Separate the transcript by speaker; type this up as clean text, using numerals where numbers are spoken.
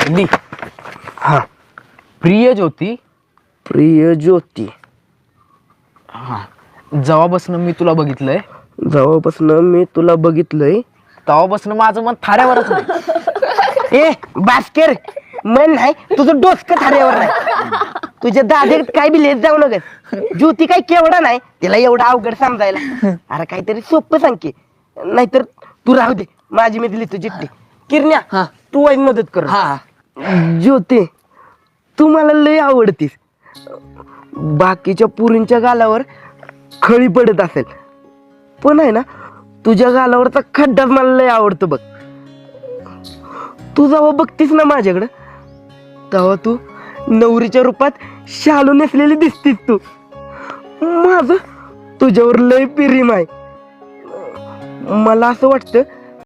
Speaker 1: ली. हा, प्रिय ज्योती.
Speaker 2: प्रिय ज्योती.
Speaker 1: हा, जेव्हापासून मी तुला बघितलंय
Speaker 2: जेव्हापासून मी तुला बघितलंय
Speaker 1: तेव्हापासून माझं मन थाऱ्यावरच नाही.
Speaker 2: ए बास्केर, मन नाही तुझं डोसकं थाऱ्यावर नाही. तुझ्या दादे काय बी लेत जाऊ नकस. ज्योती काय केवढा नाही तिला एवढं अवघड समजायला. अरे काहीतरी सोपं सांग की, नाहीतर तू राहू दे, माझी मी दिली तुझी चिठ्ठी. किरण्या,
Speaker 1: हा.
Speaker 2: तू वाईन मदत कर.
Speaker 1: हा,
Speaker 2: ज्योती, तू मला लय आवडतीस. बाकीच्या पुरींच्या गालावर खळी पडत असेल, पण आहे ना तुझ्या गालावरचा खड्डाच मला लय आवडतो बघ. तू जेव्हा बघतीस ना माझ्याकडं, तेव्हा तू नवरीच्या रूपात शालू नेसलेली दिसतीस. तू माझं तुझ्यावर लय प्रेम आहे. मला असं वाटतं